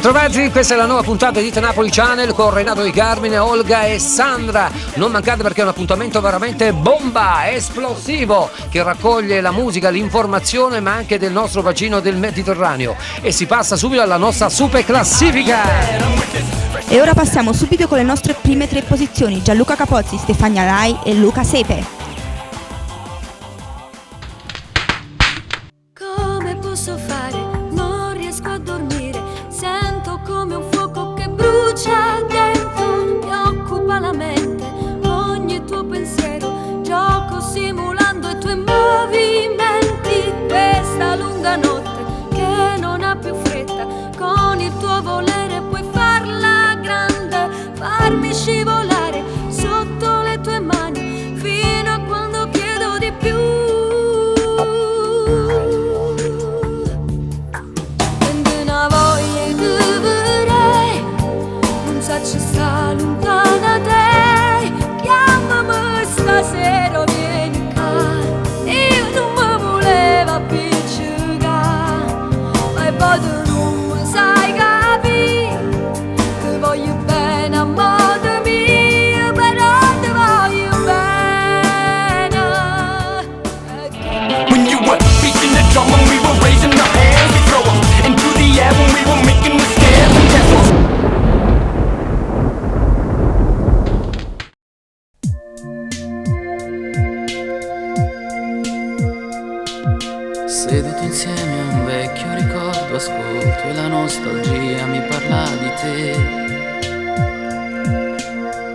Bentrovati, questa è la nuova puntata di Napoli Channel con Renato Di Carmine, Olga e Sandra. Non mancate perché è un appuntamento veramente bomba, esplosivo, che raccoglie la musica, l'informazione ma anche del nostro bacino del Mediterraneo. E si passa subito alla nostra super classifica. E ora passiamo subito con le nostre prime tre posizioni: Gianluca Capozzi, Stefania Lai e Luca Sepe. Come posso fare? Non riesco a dormire, sento come un fuoco che brucia dentro, mi occupa la mente, ogni tuo pensiero, gioco simulando i tuoi movimenti, questa lunga notte che non ha più fretta, con il tuo volere puoi farla grande, farmi scivolare sotto le tue mani, fino a quando chiedo di più. Ci sta lontana te, chiamami stasera, vieni qua. Io non mi volevo appiccicare, ma poi tu non mi sai capire, ti voglio bene a modo mio, però ti voglio bene. When you were beating the drum and we were raising our hands, we throw them into the air when we were making the stairs and that's what. Seduto insieme a un vecchio ricordo, ascolto e la nostalgia mi parla di te.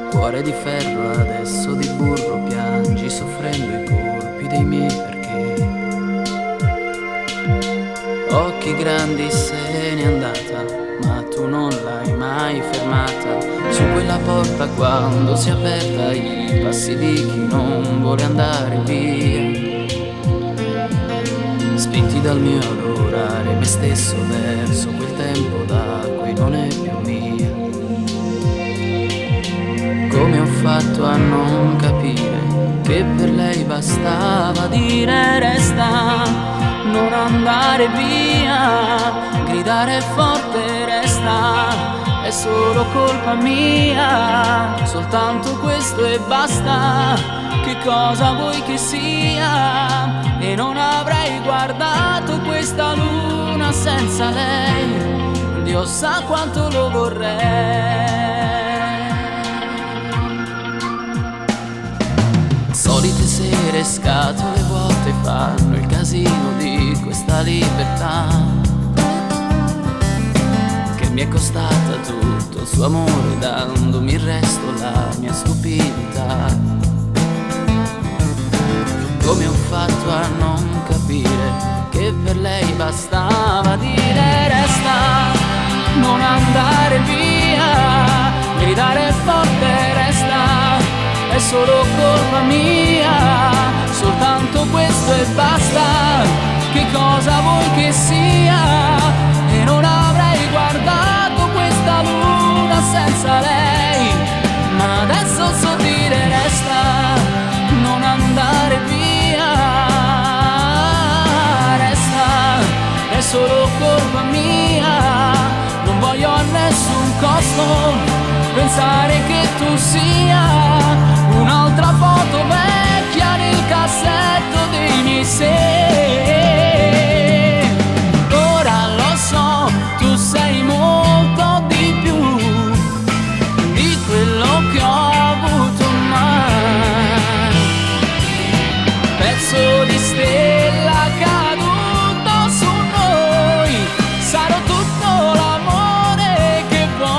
Cuore di ferro, adesso di burro, piangi soffrendo i colpi dei miei perché. Occhi grandi, se n'è andata, ma tu non l'hai mai fermata. Su quella porta quando si è aperta, i passi di chi non vuole andare via. Spinti dal mio adorare me stesso verso quel tempo da cui non è più mia. Come ho fatto a non capire che per lei bastava dire resta, non andare via, gridare forte resta, è solo colpa mia, soltanto questo e basta. Che cosa vuoi che sia? E non avrei guardato questa luna senza lei, Dio sa quanto lo vorrei. Solite sere, scatole vuote fanno il casino di questa libertà che mi è costata tutto il suo amore, dandomi il resto la mia stupidità. Come ho fatto a non capire che per lei bastava dire resta, non andare via, gridare forte resta, è solo colpa mia, soltanto questo e basta. Che cosa vuoi che sia? E non avrei guardato questa luna senza lei, ma adesso so dire resta, non andare via, resta, è solo colpa mia, non voglio a nessun costo pensare che tu sia un'altra foto vecchia nel cassetto dei miei sé. Ora lo so, tu sei molto di più di quello che ho avuto mai, pezzo di stella caduto su noi, sarò tutto l'amore che vuoi.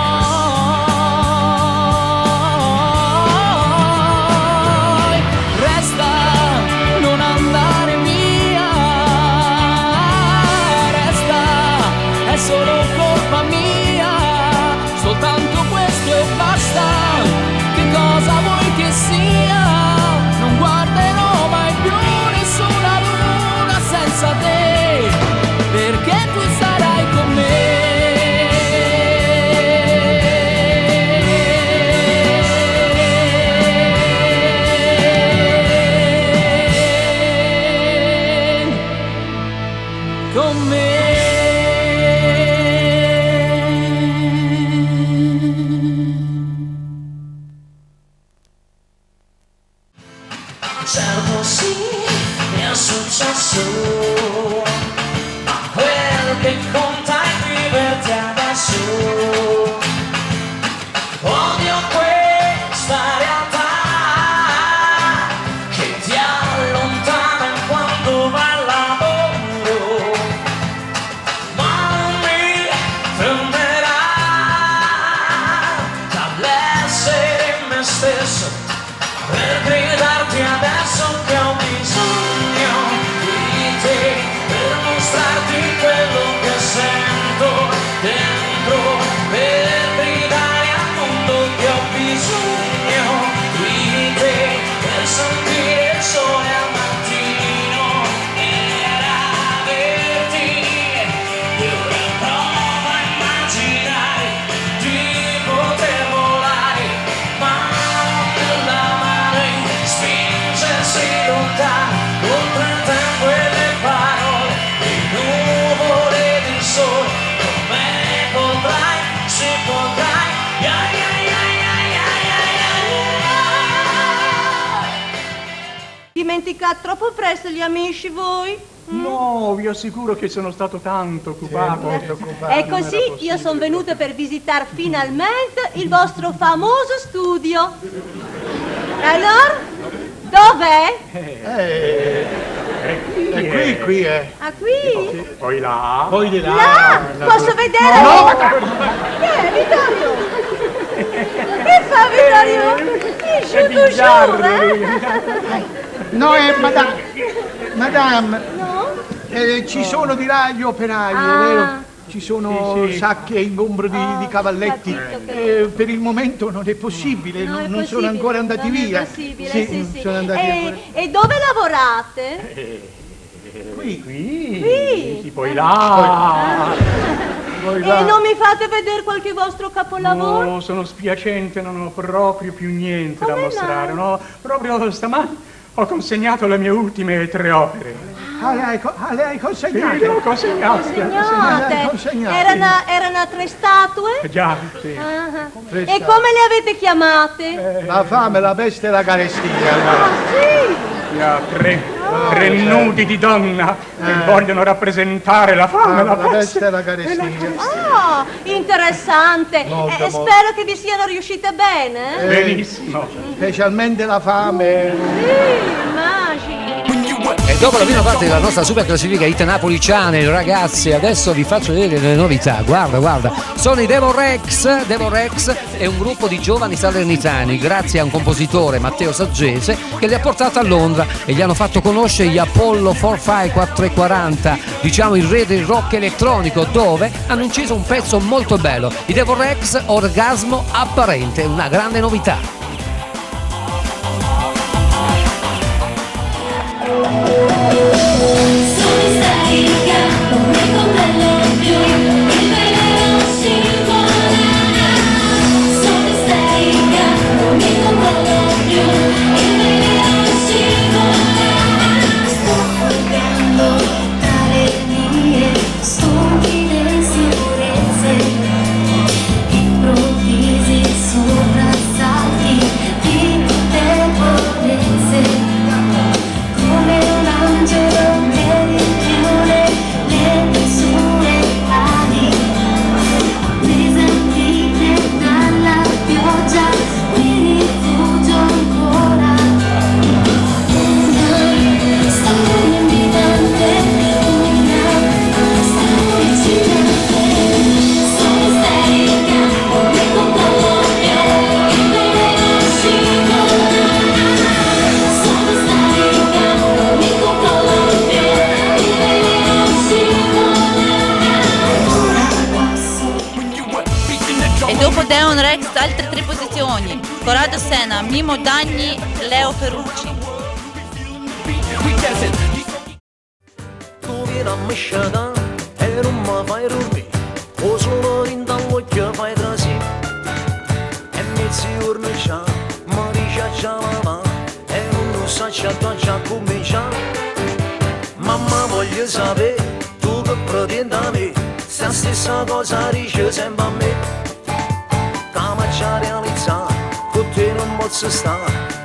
sì, è successo. Ma quel che conta è viverti adesso. Odio questa realtà che ti allontana quando vai al lavoro, ma non mi fermerà dall'essere me stesso per gridarti adesso che ho bisogno di te, per mostrarti quello che sento dentro, per gridare al mondo che ho bisogno di te, per sentire il sole al mattino e averti. E ora provo a immaginare di poter volare, ma non nella mare, spingersi lontano, oltre il tempo e le parole, le nuvole del sole. Come potrai, se potrai, Dimenticate troppo presto gli amici voi? No, vi assicuro che sono stato tanto occupato. E così io sono venuta per visitare finalmente il vostro famoso studio. Allora, dov'è? È qui. Ah, qui? Poi là. Poi di Là? Posso vedere? No, Vittorio? Che fa Vittorio? No, madame, No? ci sono di là gli operai, Ah. è vero? Ci sono sacche e ingombro di cavalletti. capito. Per il momento non è possibile, No, è non possibile, sono ancora andati non via. È possibile, Sì, sì. sono andati ancora. E dove lavorate? Qui. Sì, poi là. Poi là. E non mi fate vedere qualche vostro capolavoro? No, sono spiacente, non ho proprio più niente da Come mostrare. mai? No, proprio stamani ho consegnato le mie ultime 3 opere. Le hai consegnate? Sì, le ho consegnate. Consegnate. Erano 3 statue? Già, sì. Ah. Tre E statue. come le avete chiamate? La fame, la peste e la carestia. Ah, sì? Tre nudi di donna che vogliono rappresentare la fame, la peste e la carestia. Ah, interessante. Molto, molto. Spero che vi siano riuscite bene. Benissimo. Specialmente la fame. Sì, immagino. E dopo la prima parte della nostra super classifica Hit Napoli Channel, ragazzi, adesso vi faccio vedere le novità. Guarda, sono i Devil Rex. Devil Rex è un gruppo di giovani salernitani, grazie a un compositore, Matteo Saggese, che li ha portati a Londra e gli hanno fatto conoscere gli Apollo 45440, diciamo il re del rock elettronico, dove hanno inciso un pezzo molto bello. I Devil Rex, Orgasmo Apparente, una grande novità. Altre 3 posizioni: Corrado Sena, Mimo Dagni, Leo Ferrucci. Tu vieni a mesciata e non mi fai dormire, o solo in dall'occhio fai trasì, e mezzogiorno già mi dice già mamma e non sa già come già. Mamma voglio sapere tu che pretendi da me, se la stessa cosa dice sempre a me. Come già realizzare, con te non posso stare,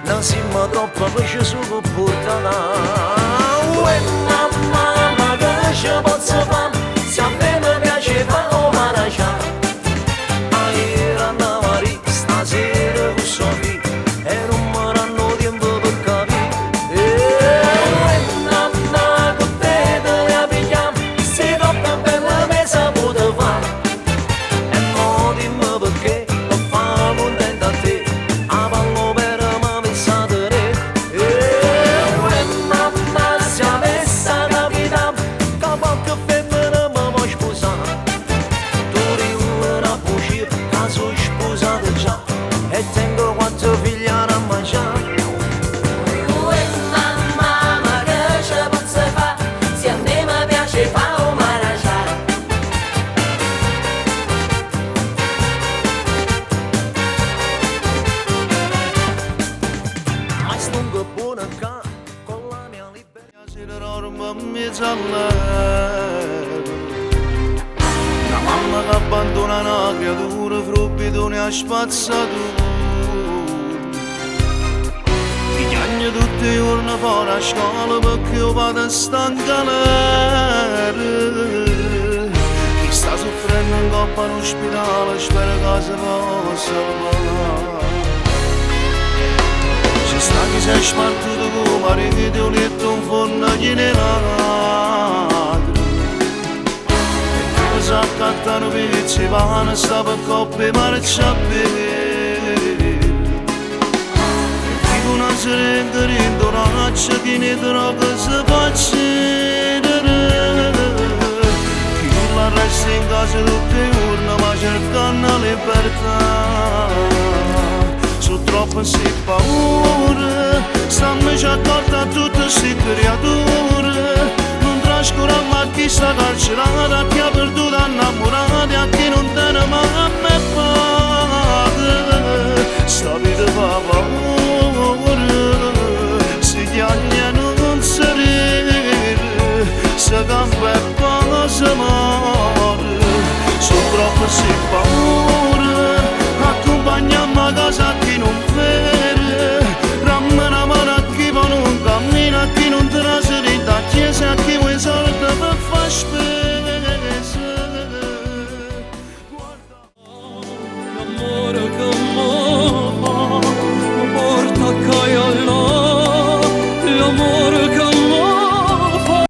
non siamo troppo pesce su che portano. Uè mamma che ci posso fare, se a me mi piace fa o maragia. Ieri andavo a ri, stasera con Sofì, e non mi danno tempo per capire. Uè mamma con te la pigliamo, se troppo bella mesa pote fare. E mo dimmi perché lo fa contenta a te, a pallo per me pensate re. Uè mamma se avesse capitato, che qualche femmina mi può sposare. Tu riullerà a uscire, che sono sposato già, e tengo 4 figli a mangiare. Uè mamma, ma che ci posso fare, se a me mi piace fa o maragia. Ma stungo buona qua, con la mia libertà si dorme in mezzo all'aria. Una mamma che abbandona una creatura, frubbitone a spazzatura. Pigliagno tutti i giorni fuori a scuola perché io vado a stancare. Chi sta soffrendo in coppa all'ospedale spera che si possa salvare. Ci sta chi si è spartuto con marito un letto in forno generato. E chi si accattano pezzi pane sta per coppe marciapie. Una serenda rindoraccia chi ne droga si faccidere. Chi la resta in casa tutte i giorni ma cercando la libertà. Sono troppo si paura, stanno già accorta a tutte queste creature. Non trascura mai chi sta carcerata, chi ha perduto innamorati, a chi non te ne mamma padre. Sta vita fa paura. Si chiagna non si ride, si campa e poi si muore. Sono troppo si paura, accompagniamo a casa a chi non vede. Rammena mano a chi va non cammina, a chi non traseri da chiesa, a chi vuoi soldi per far spese. L'amore che mi porta a cagliare, l'amore che mi fa,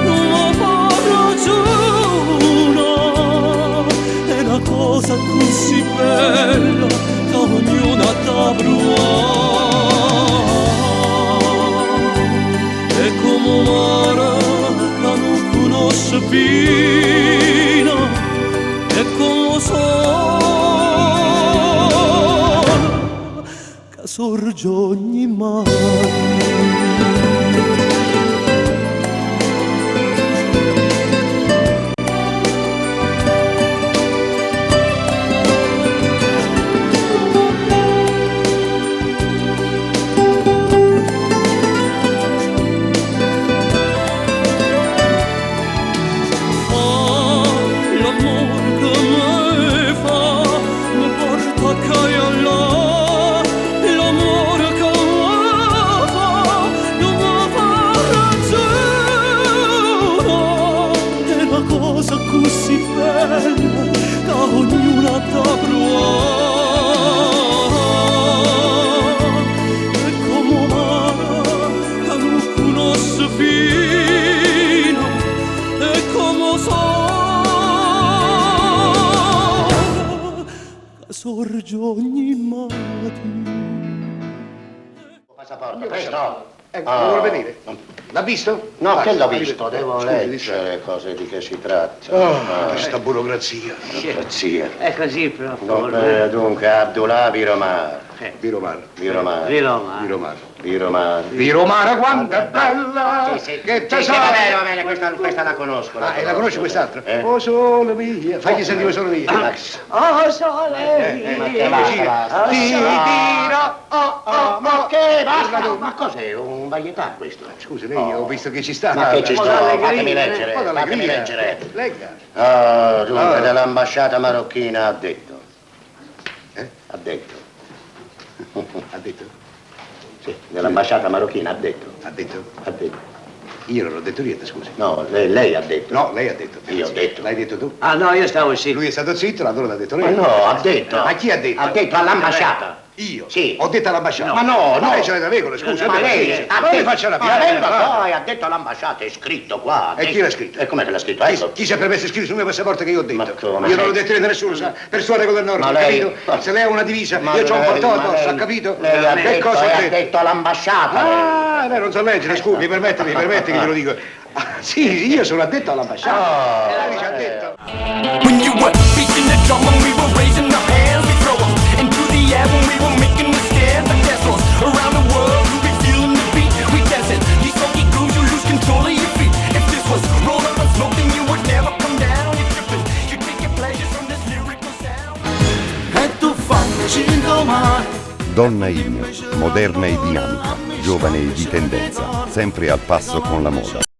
non mi fa ragione. È una cosa così bella che ognuna t'ha provata. È come un mare che non conosce fine, è come un sole che sorge ogni mattina. L'amore che mi fa mi porta a cagliare. L'amore che mi fa non mi fa ragione. È una cosa così bella che ognuna t'ha provata. È come un mare che non conosce fine, è come un sole che sorge ogni mattina. Passaporto, presto. vuole venire? L'ha visto? No, Basta, che l'ho arrivi- visto? Devo Scusi, leggere cose di che si tratta. questa burocrazia. Burocrazia. È così proprio. Dunque, Abdullah Viromar. Viromano. Viromar. Viromano. Viromar. Viromano, quanto è bella! Che tesoro! va bene, questa la conosco. E la conosci quest'altra? Eh? Oh, sole mia! Fagli sentire sole mia. Oh, sole Ma mia. che basta. Ti dirò, Ma che basta? Ma cos'è? Un varietà questo? Scusi, lei ho visto che ci sta. Ma che ci sto? d'allegria, Fatemi leggere. Un po' Fatemi d'allegria. leggere. Legga. Dunque, dell'ambasciata marocchina ha detto. Eh? Ha detto. Ha detto? Nell'ambasciata marocchina ha detto. Ha detto? Ha detto. Io non ho detto niente, scusi. No, lei ha detto. No, lei ha detto. Io ho detto. L'hai detto tu? Ah no, io stavo zitto. Lui è stato zitto, allora l'ha detto Ma lei. no, ha detto. Ma chi ha detto? Ha detto all'ambasciata. Io? Sì. Ho detto all'ambasciata. Ma no, Ma no. lei ce l'ha da regole, scusa. Ma lei non mi faccia la Ma lei pianta. poi ha detto all'ambasciata, è scritto qua. E chi l'ha scritto? E come che l'ha scritto? Ecco. Chi si è permesso di scrivere su me queste volte che io ho detto? Ma come? Io non l'ho detto niente a nessuno, sa? Per sua regola del nord, Ma ha lei- capito? Se lei ha una divisa, Ma io ho un lei- portone ma addosso, lei- ha capito? Lei ha Che detto, cosa ha ha detto? detto all'ambasciata. Ah, lei non sa leggere, scusi, mi permette che glielo dico. Ah, sì, io sono addetto all'ambasciata. E lei ci ha detto. When you were beating the drum and we were raising our hands, we throw 'em into the air when we were making the stand. The dance floors around the world, we be feeling the beat. We dancing these funky grooves, you lose control of your feet. If this was rolled up and smoked, then you would never come down. You're tripping, you're taking pleasure from this lyrical sound. E tu fammici domani. Donna in, moderna e dinamica, giovane e di tendenza, sempre al passo con la moda.